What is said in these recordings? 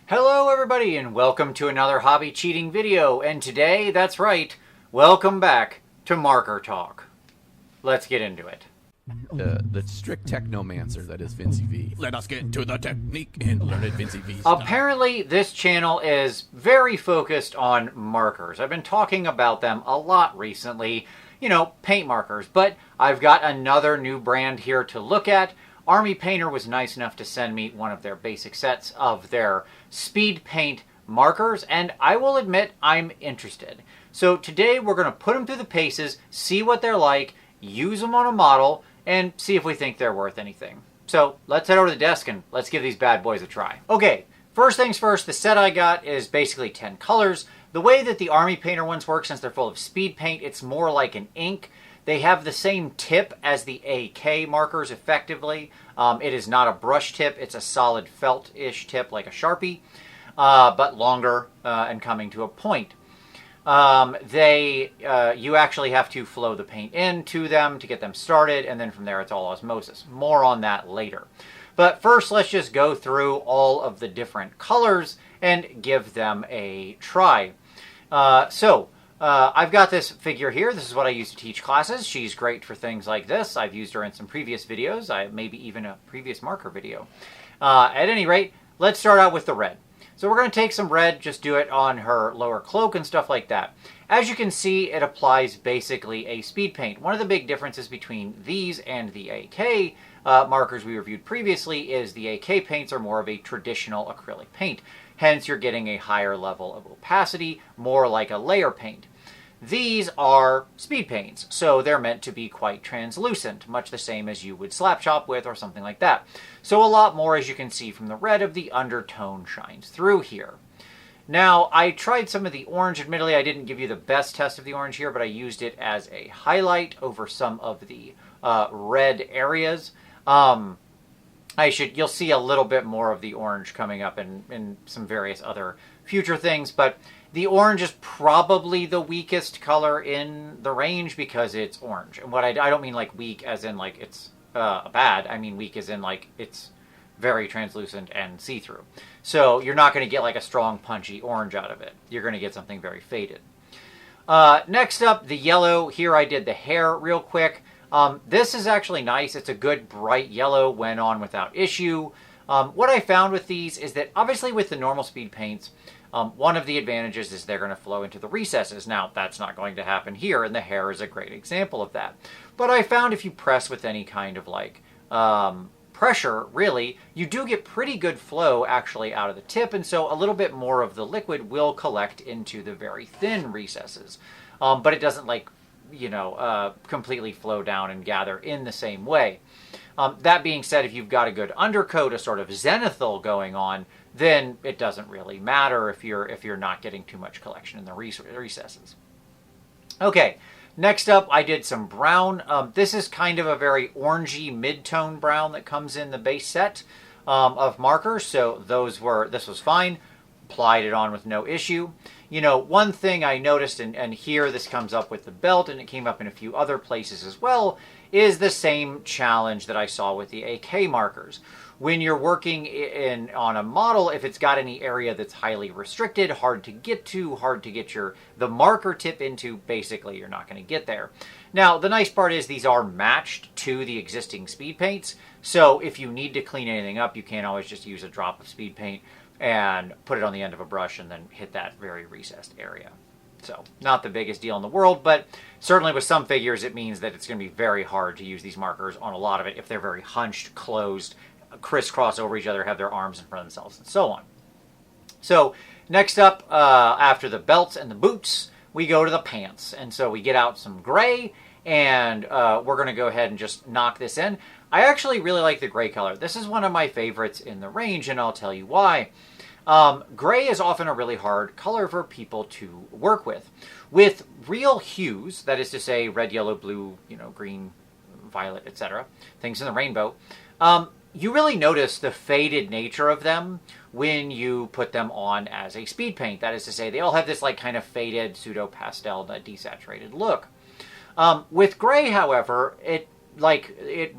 Hello everybody and welcome to another hobby cheating video, and today, that's right, welcome back to Marker Talk. Let's get into it. The strict technomancer that is Vincey V. Let us get into the technique and learn it Vincey V style. Apparently this channel is very focused on markers. I've been talking about them a lot recently, you know, paint markers, but I've got another new brand here to look at. Army Painter was nice enough to send me one of their basic sets of their speed paint markers, and I will admit I'm interested. So today we're going to put them through the paces, see what they're like, use them on a model, and see if we think they're worth anything. So let's head over to the desk and let's give these bad boys a try. Okay, first things first, the set I got is basically 10 colors. The way that the Army Painter ones work, since they're full of speed paint, it's more like an ink. They have the same tip as the AK markers, effectively. It is not a brush tip. It's a solid felt-ish tip, like a Sharpie, but longer and coming to a point. You actually have to flow the paint into them to get them started, and then from there it's all osmosis. More on that later. But first, let's just go through all of the different colors and give them a try. I've got this figure here. This is what I use to teach classes. She's great for things like this. I've used her in some previous videos, maybe even a previous marker video. At any rate, let's start out with the red. So we're going to take some red, just do it on her lower cloak and stuff like that. As you can see, it applies basically a speed paint. One of the big differences between these and the AK markers we reviewed previously is the AK paints are more of a traditional acrylic paint. Hence, you're getting a higher level of opacity, more like a layer paint. These are speed paints, so they're meant to be quite translucent, much the same as you would slap chop with or something like that. So a lot more, as you can see from the red, of the undertone shines through here. Now, I tried some of the orange. Admittedly, I didn't give you the best test of the orange here, but I used it as a highlight over some of the red areas. You'll see a little bit more of the orange coming up in some various other future things, but the orange is probably the weakest color in the range because it's orange. And what I don't mean like weak as in like it's bad. I mean weak as in like it's very translucent and see-through. So you're not going to get like a strong punchy orange out of it. You're going to get something very faded. Next up, the yellow. Here I did the hair real quick. This is actually nice. It's a good bright yellow, went on without issue. What I found with these is that obviously with the normal speed paints, one of the advantages is they're going to flow into the recesses. Now, that's not going to happen here, and the hair is a great example of that. But I found if you press with any kind of like pressure, really, you do get pretty good flow actually out of the tip, and so a little bit more of the liquid will collect into the very thin recesses. But it doesn't like, completely flow down and gather in the same way. That being said, if you've got a good undercoat, a sort of zenithal going on, then it doesn't really matter if you're not getting too much collection in the recesses. Okay, next up I did some brown. This is kind of a very orangey mid-tone brown that comes in the base set of markers, so this was fine. Applied it on with no issue. One thing I noticed, and here this comes up with the belt, and it came up in a few other places as well, is the same challenge that I saw with the AK markers. When you're working on a model, if it's got any area that's highly restricted, hard to get to, hard to get the marker tip into, basically you're not going to get there. Now, the nice part is these are matched to the existing speed paints, so if you need to clean anything up, you can always just use a drop of speed paint and put it on the end of a brush and then hit that very recessed area. So, not the biggest deal in the world, but certainly with some figures it means that it's going to be very hard to use these markers on a lot of it if they're very hunched, closed, crisscross over each other, have their arms in front of themselves, and so on. So, next up, after the belts and the boots, we go to the pants. And so we get out some gray, and we're going to go ahead and just knock this in. I actually really like the gray color. This is one of my favorites in the range, and I'll tell you why. Gray is often a really hard color for people to work with. With real hues, that is to say red, yellow, blue, green, violet, etc., things in the rainbow, you really notice the faded nature of them when you put them on as a speed paint. That is to say, they all have this like kind of faded, pseudo-pastel, desaturated look. With gray, however, it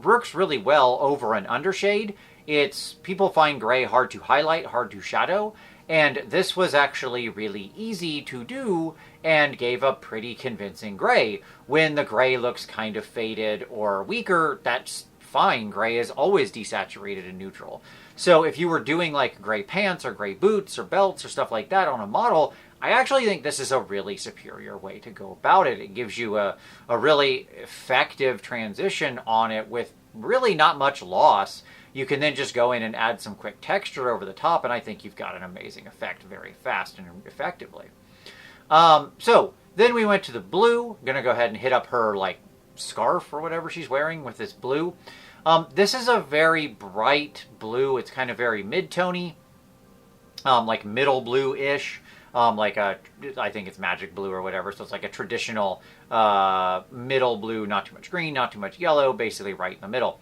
works really well over an undershade. People find gray hard to highlight, hard to shadow, and this was actually really easy to do and gave a pretty convincing gray. When the gray looks kind of faded or weaker, that's fine. Gray is always desaturated and neutral. So if you were doing like gray pants or gray boots or belts or stuff like that on a model, I actually think this is a really superior way to go about it. It gives you a really effective transition on it with really not much loss. You can then just go in and add some quick texture over the top, and I think you've got an amazing effect very fast and effectively. So then we went to the blue. I'm going to go ahead and hit up her like scarf or whatever she's wearing with this blue. This is a very bright blue. It's kind of very mid-tony, like middle blue-ish. I think it's magic blue or whatever. So it's like a traditional middle blue, not too much green, not too much yellow, basically right in the middle.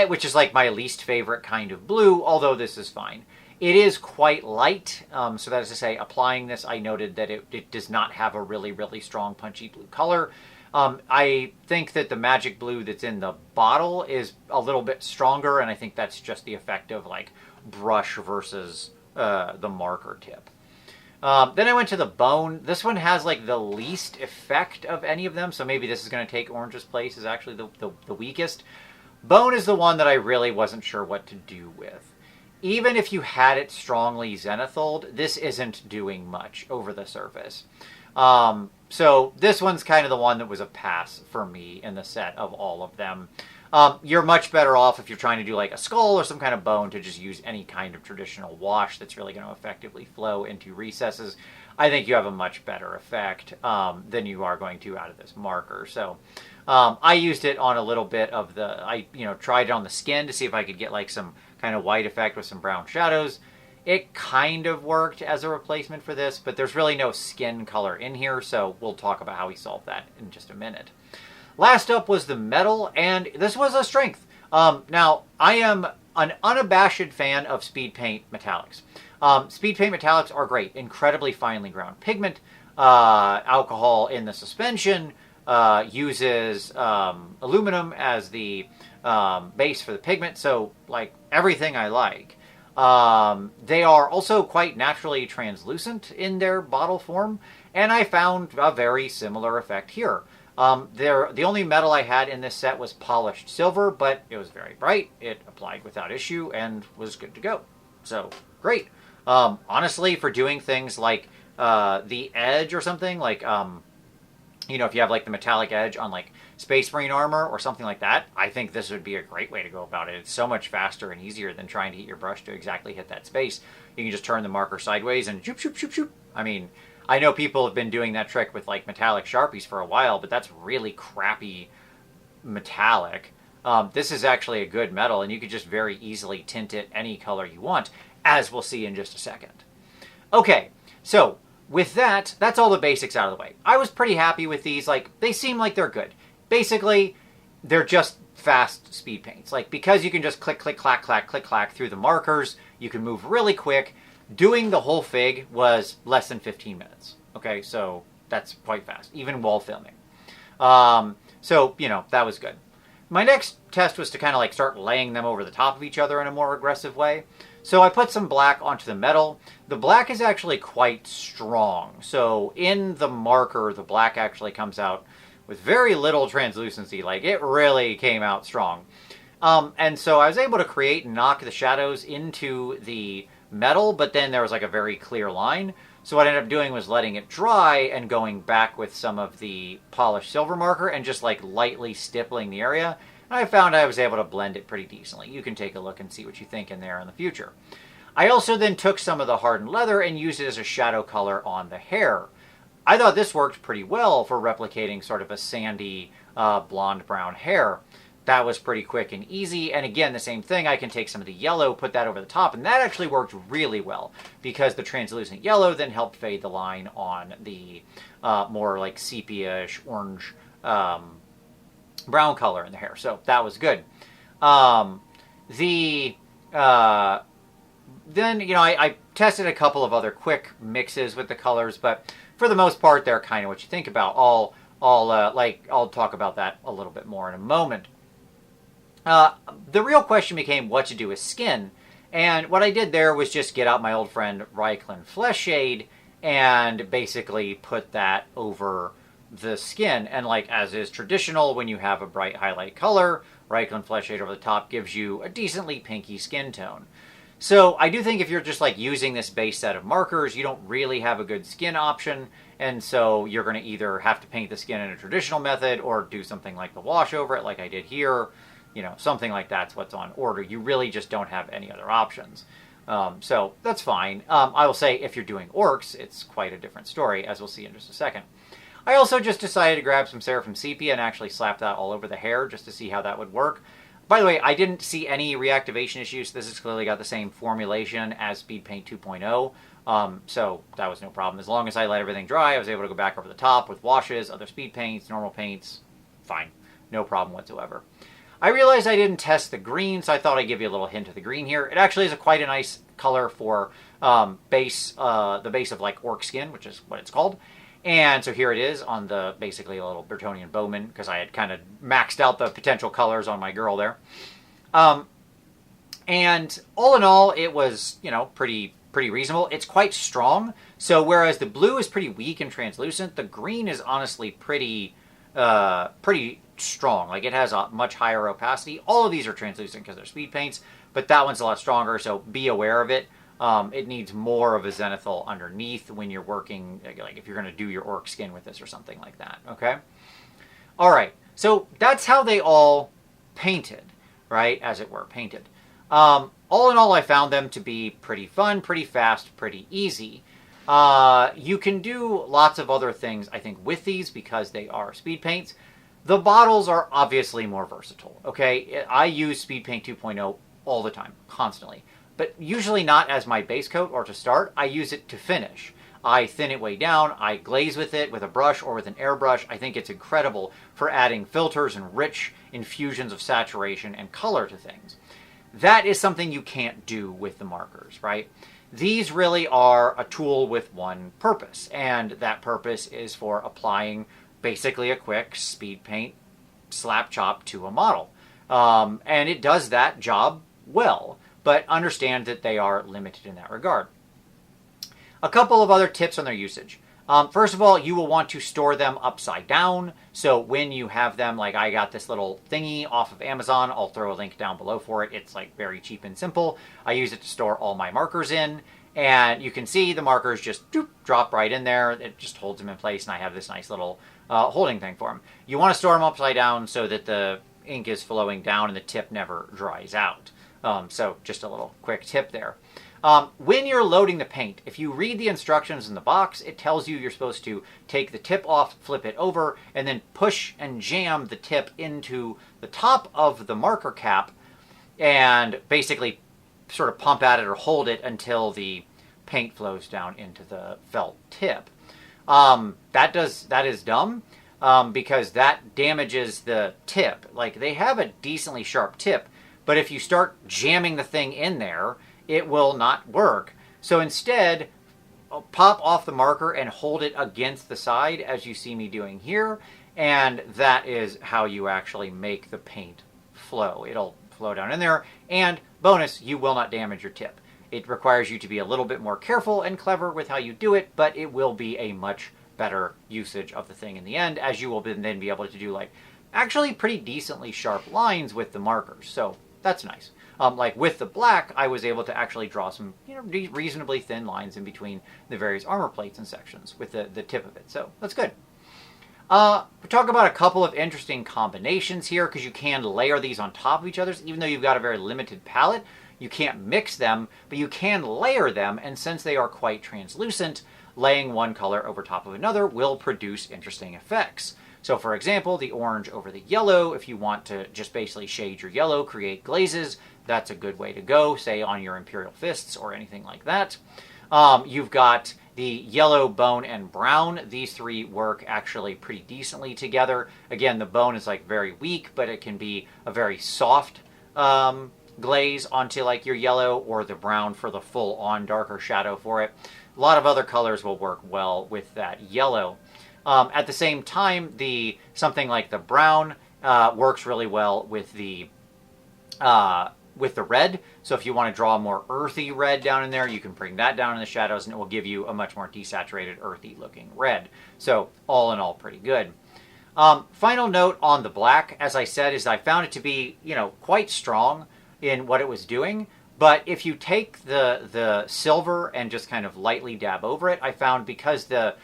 Which is like my least favorite kind of blue, although this is fine. It is quite light, so that is to say, applying this, I noted that it does not have a really, really strong punchy blue color. I think that the magic blue that's in the bottle is a little bit stronger, and I think that's just the effect of like brush versus the marker tip. Then I went to the bone. This one has like the least effect of any of them, so maybe this is going to take orange's place, is actually the weakest. Bone is the one that I really wasn't sure what to do with. Even if you had it strongly zenithal, this isn't doing much over the surface. So this one's kind of the one that was a pass for me in the set of all of them. You're much better off if you're trying to do like a skull or some kind of bone to just use any kind of traditional wash that's really going to effectively flow into recesses. I think you have a much better effect than you are going to out of this marker. So I used it on a little bit of I tried it on the skin to see if I could get like some kind of white effect with some brown shadows. It kind of worked as a replacement for this, but there's really no skin color in here, so we'll talk about how we solve that in just a minute. Last up was the metal, and this was a strength. Now, I am an unabashed fan of speed paint metallics. Speed paint metallics are great, incredibly finely ground pigment. Alcohol in the suspension uses aluminum as the base for the pigment, so like everything I like. They are also quite naturally translucent in their bottle form, and I found a very similar effect here. The only metal I had in this set was polished silver, but it was very bright. It applied without issue and was good to go. So, great. Honestly, for doing things like the edge or something, like if you have like the metallic edge on like Space Marine armor or something like that, I think this would be a great way to go about it. It's so much faster and easier than trying to get your brush to exactly hit that space. You can just turn the marker sideways and shoop, shoop, shoop, shoop. I mean, I know people have been doing that trick with like metallic Sharpies for a while, but that's really crappy metallic. This is actually a good metal, and you could just very easily tint it any color you want, as we'll see in just a second. Okay, so with that, that's all the basics out of the way. I was pretty happy with these. Like, they seem like they're good. Basically, they're just fast speed paints. Like, because you can just click, click, clack, clack, click, clack through the markers, you can move really quick. Doing the whole fig was less than 15 minutes. Okay, so that's quite fast, even while filming. So, that was good. My next test was to kind of like start laying them over the top of each other in a more aggressive way. So I put some black onto the metal. The black is actually quite strong. So in the marker, the black actually comes out with very little translucency. Like, it really came out strong. And so I was able to create and knock the shadows into the metal, but then there was like a very clear line. So what I ended up doing was letting it dry and going back with some of the polished silver marker and just like lightly stippling the area. And I found I was able to blend it pretty decently. You can take a look and see what you think in there in the future. I also then took some of the hardened leather and used it as a shadow color on the hair. I thought this worked pretty well for replicating sort of a sandy blonde brown hair. That was pretty quick and easy. And again, the same thing, I can take some of the yellow, put that over the top, and that actually worked really well because the translucent yellow then helped fade the line on the more like sepia-ish orange brown color in the hair. So that was good. Then, I tested a couple of other quick mixes with the colors, but for the most part, they're kind of what you think about. I'll talk about that a little bit more in a moment. The real question became what to do with skin. And what I did there was just get out my old friend Reichlin Flesh Shade and basically put that over the skin. And like as is traditional, when you have a bright highlight color, Reichlin Flesh Shade over the top gives you a decently pinky skin tone. So I do think if you're just like using this base set of markers, you don't really have a good skin option. And so you're going to either have to paint the skin in a traditional method or do something like the wash over it like I did here. You know, something like that's what's on order. You really just don't have any other options. So that's fine. I will say if you're doing orcs, it's quite a different story, as we'll see in just a second. I also just decided to grab some Seraphim Sepia and actually slap that all over the hair just to see how that would work. By the way, I didn't see any reactivation issues. This has clearly got the same formulation as Speed Paint 2.0, so that was no problem. As long as I let everything dry, I was able to go back over the top with washes, other speed paints, normal paints. Fine. No problem whatsoever. I realized I didn't test the green, so I thought I'd give you a little hint of the green here. It actually is quite a nice color for the base of like orc skin, which is what it's called. And so here it is on the basically a little Bretonnian Bowman, because I had kind of maxed out the potential colors on my girl there. And all in all, it was, you know, pretty reasonable. It's quite strong. So whereas the blue is pretty weak and translucent, the green is honestly pretty strong. Like it has a much higher opacity. All of these are translucent because they're speed paints, but that one's a lot stronger, so be aware of it. It needs more of a zenithal underneath when you're working, like if you're going to do your orc skin with this or something like that, okay? All right, so that's how they all painted, right, as it were, painted. All in all, I found them to be pretty fun, pretty fast, pretty easy. You can do lots of other things, I think, with these because they are speed paints. The bottles are obviously more versatile, okay? I use Speed Paint 2.0 all the time, constantly. But usually not as my base coat or to start. I use it to finish. I thin it way down. I glaze with it with a brush or with an airbrush. I think it's incredible for adding filters and rich infusions of saturation and color to things. That is something you can't do with the markers, right? These really are a tool with one purpose, and that purpose is for applying basically a quick speed paint slap chop to a model. And it does that job well, but understand that they are limited in that regard. A couple of other tips on their usage. First of all, you will want to store them upside down. So when you have them, like I got this little thingy off of Amazon, I'll throw a link down below for it. It's like very cheap and simple. I use it to store all my markers in. And you can see the markers just drop right in there. It just holds them in place, and I have this nice little holding thing for them. You want to store them upside down so that the ink is flowing down and the tip never dries out. So just a little quick tip there. When you're loading the paint, if you read the instructions in the box, it tells you you're supposed to take the tip off, flip it over, and then push and jam the tip into the top of the marker cap and basically sort of pump at it or hold it until the paint flows down into the felt tip. That is dumb because that damages the tip. Like they have a decently sharp tip, but if you start jamming the thing in there, it will not work. So instead, pop off the marker and hold it against the side as you see me doing here, and that is how you actually make the paint flow. It'll flow down in there, and bonus, you will not damage your tip. It requires you to be a little bit more careful and clever with how you do it, but it will be a much better usage of the thing in the end, as you will then be able to do like actually pretty decently sharp lines with the markers. So that's nice. Like with the black, I was able to actually draw some reasonably thin lines in between the various armor plates and sections with the tip of it. So that's good. We talk about a couple of interesting combinations here because you can layer these on top of each other. Even though you've got a very limited palette, you can't mix them, but you can layer them. And since they are quite translucent, laying one color over top of another will produce interesting effects. So for example, the orange over the yellow, if you want to just basically shade your yellow, create glazes, that's a good way to go, say on your Imperial Fists or anything like that. You've got the yellow, bone, and brown. These three work actually pretty decently together. Again, the bone is like very weak, but it can be a very soft glaze onto like your yellow, or the brown for the full-on darker shadow for it. A lot of other colors will work well with that yellow. At the same time, something like the brown works really well with the with the red. So if you want to draw a more earthy red down in there, you can bring that down in the shadows and it will give you a much more desaturated, earthy looking red. So all in all, pretty good. Final note on the black, as I said, is I found it to be, quite strong in what it was doing. But if you take the silver and just kind of lightly dab over it, I found because the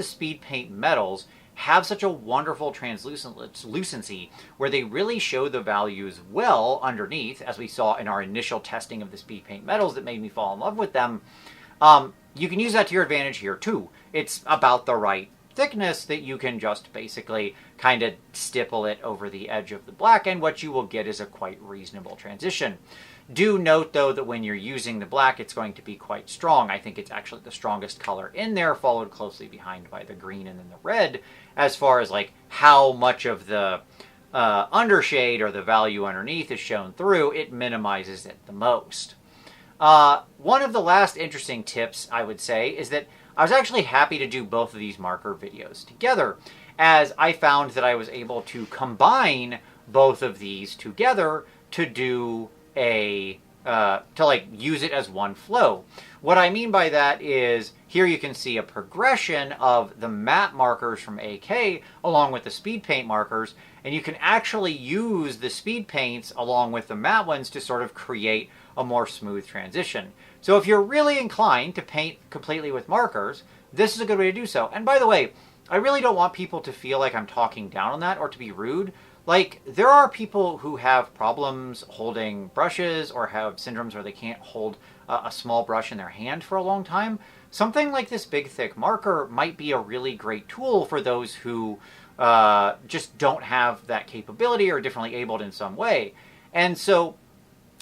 speed paint metals have such a wonderful translucency where they really show the values well underneath, as we saw in our initial testing of the speed paint metals that made me fall in love with them. You can use that to your advantage here too. It's about the right thickness that you can just basically kind of stipple it over the edge of the black, and what you will get is a quite reasonable transition. Do note, though, that when you're using the black, it's going to be quite strong. I think it's actually the strongest color in there, followed closely behind by the green and then the red, as far as like how much of the undershade or the value underneath is shown through. It minimizes it the most. One of the last interesting tips, I would say, is that I was actually happy to do both of these marker videos together, as I found that I was able to combine both of these together to do use it as one flow. What I mean by that is, here you can see a progression of the matte markers from AK along with the speed paint markers, and you can actually use the speed paints along with the matte ones to sort of create a more smooth transition. So if you're really inclined to paint completely with markers, this is a good way to do so. And by the way, I really don't want people to feel like I'm talking down on that or to be rude. Like, there are people who have problems holding brushes or have syndromes where they can't hold a small brush in their hand for a long time. Something like this big, thick marker might be a really great tool for those who just don't have that capability or are differently abled in some way. And so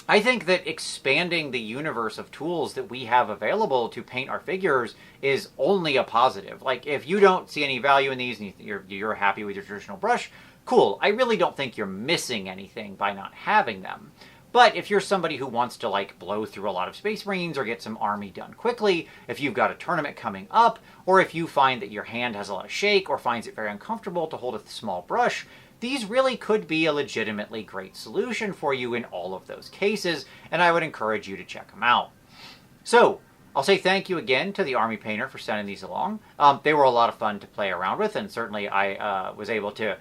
I think that expanding the universe of tools that we have available to paint our figures is only a positive. Like, if you don't see any value in these and you're happy with your traditional brush, cool. I really don't think you're missing anything by not having them. But if you're somebody who wants to like blow through a lot of Space Marines or get some army done quickly, if you've got a tournament coming up, or if you find that your hand has a lot of shake or finds it very uncomfortable to hold a small brush, these really could be a legitimately great solution for you in all of those cases, and I would encourage you to check them out. So, I'll say thank you again to the Army Painter for sending these along. They were a lot of fun to play around with, and certainly I was able to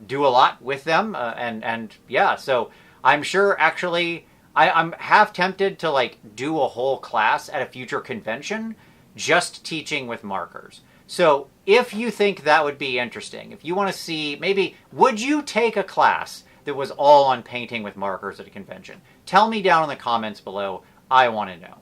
do a lot with them, and yeah, so I'm sure actually I'm half tempted to like do a whole class at a future convention just teaching with markers. So if you think that would be interesting, if you want to see, maybe, would you take a class that was all on painting with markers at a convention? Tell me down in the comments below. I want to know.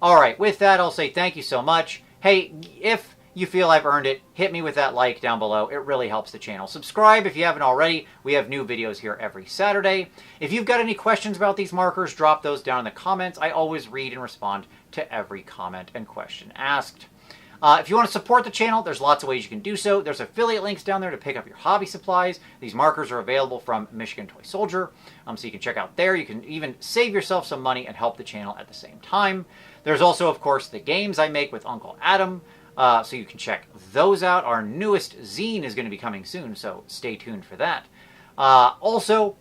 All right, with that, I'll say thank you so much. Hey, if you feel I've earned it, hit me with that like down below. It really helps the channel. Subscribe if you haven't already. We have new videos here every Saturday. If you've got any questions about these markers, drop those down in the comments. I always read and respond to every comment and question asked. If you want to support the channel, there's lots of ways you can do so. There's affiliate links down there to pick up your hobby supplies. These markers are available from Michigan Toy Soldier, so you can check out there. You can even save yourself some money and help the channel at the same time. There's also, of course, the games I make with Uncle Adam, so you can check those out. Our newest zine is going to be coming soon, so stay tuned for that. Also,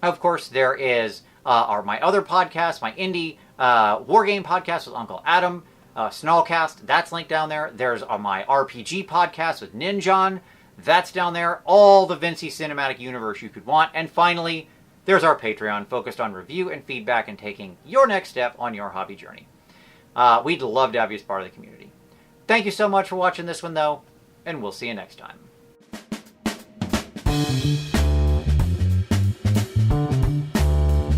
of course, there is my other podcast, my indie wargame podcast with Uncle Adam, Snallcast, that's linked down there. There's my RPG podcast with Ninjon, that's down there. All the Vinci Cinematic Universe you could want. And finally, there's our Patreon, focused on review and feedback and taking your next step on your hobby journey. We'd love to have you as part of the community. Thank you so much for watching this one, though, and we'll see you next time.